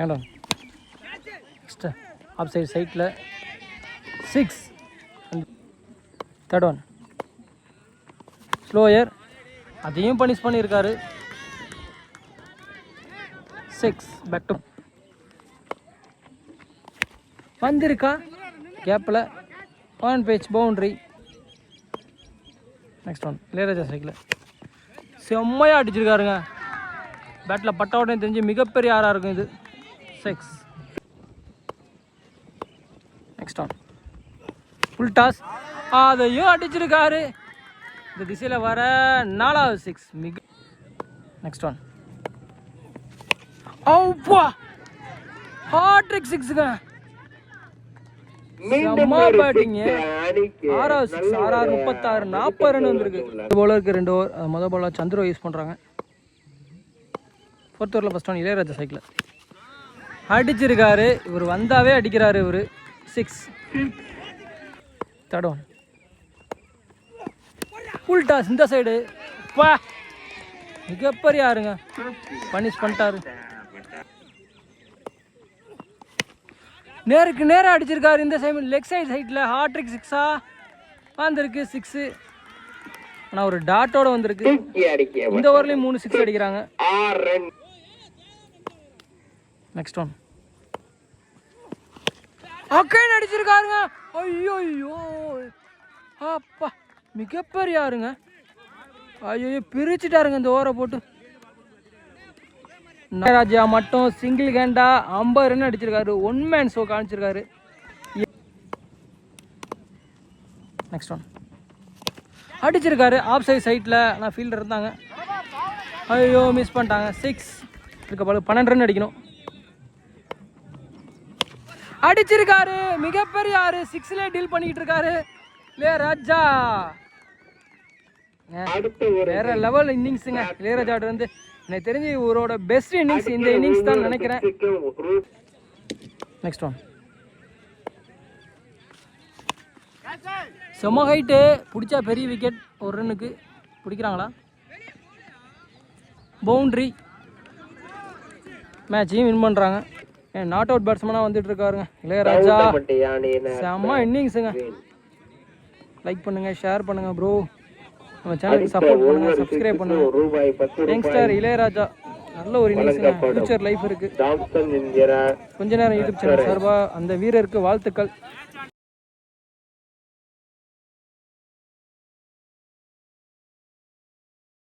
Stand on. Next, upside side la 6. Third one. Slower. அதையும் punish பண்ணியிருக்காரு. 6. Back to. வந்திருக்கா கேப்பில் 1 pitch boundary. Next one Ilaiyaraaja cycle செம்மையாக அடிச்சிருக்காருங்க. Battle பட்ட உடனே தெரிஞ்சு மிகப்பெரிய ஆறாக இருக்கும் இது. 6. நெக்ஸ்ட் ஒன் ஃபுல் டாஸ் அதையும் அடிச்சிருக்காரு. இந்த திசையில் வர 4வது 6 மிக. நெக்ஸ்ட் ஒன் ஓப்பா ஹாட்ரிக் 6ங்க. செம்ம பேட்டிங். 6வது 6 6 36 40 ரன் வந்திருக்கு. பவுலருக்கு 2 ஓவர். மொதல் பவுலர் சந்திரோ யூஸ் பண்ணுறாங்க. 4th ஓவரில் ஃபர்ஸ்ட் ஒன் இளையராஜா சைக்கிள் அடிச்சிருக்காரு. இவர் வந்தாவே அடிக்கிறாரு இவர். 6. தேர்ட் ஒன் ஃபுல் டாஸ் இந்த சைடு பா மிகப்பெரிய ஆறுங்க. பனிஷ் பண்ணிட்டாரு. நேருக்கு நேராக அடிச்சிருக்காரு. இந்த சைடு லெக் சைடில் ஹாட்ரிக் 6ஆ வந்திருக்கு. 6 ஆனால் ஒரு டாட்டோட வந்திருக்கு. இந்த ஓவர்லேயும் 3 6 அடிக்கிறாங்க. நெக்ஸ்ட் ஒன் அக்கைன் அடிச்சிருக்காருங்க. ஐயோ ஐயோ அப்பா மிகப்பெரிய ஆறுங்க. ஐயோ பிரிச்சுட்டாருங்க இந்த ஓவரை போட்டு. இளையராஜா மட்டும் சிங்கிள் ஹேண்டா 50 ரன் அடிச்சிருக்காரு. 1 man ஷோ காமிச்சிருக்காரு. நெக்ஸ்ட் ஒன் அடிச்சிருக்காரு ஆஃப் சைட் சைட்டில். ஆனால் ஃபீல்டர் இருந்தாங்க. ஐயோ மிஸ் பண்ணிட்டாங்க. 6 இருக்க பால் 12 ரன் அடிக்கணும். அடிச்சிருக்காரு மிகப்பெரிய ஆறு. 6லே டீல் பண்ணிக்கிட்டு இருக்காரு இளையராஜா. வேற லெவல் இன்னிங்ஸுங்க இளையராஜா வந்து. எனக்கு தெரிஞ்சு இவரோட பெஸ்ட் இன்னிங்ஸ் இந்த இன்னிங்ஸ் தான் நினைக்கிறேன். நெக்ஸ்ட் ஒன் செம்ம ஹைட்டு பிடிச்சா பெரிய விக்கெட். 1 ரன்னுக்கு பிடிக்கிறாங்களா? பவுண்ட்ரி. மேட்சையும் வின் பண்ணுறாங்க. நாட் அவுட் பேட்ஸ்மேனாக வந்துட்டு இருக்காருங்க இளையராஜா. செம்ம இன்னிங்ஸுங்க. லைக் பண்ணுங்கள், ஷேர் பண்ணுங்கள் ப்ரோ. நம்ம சேனலுக்கு சப்போர்ட் பண்ணுங்கள், சப்ஸ்கிரைப் பண்ணுங்கள். யங்ஸ்டர் இளையராஜா நல்ல ஒரு இன்னிங்ஸுங்க. ஃபியூச்சர் லைஃப் இருக்குது. கொஞ்ச நேரம் யூடியூப் சேனல் சார்பாக அந்த வீரருக்கு வாழ்த்துக்கள்.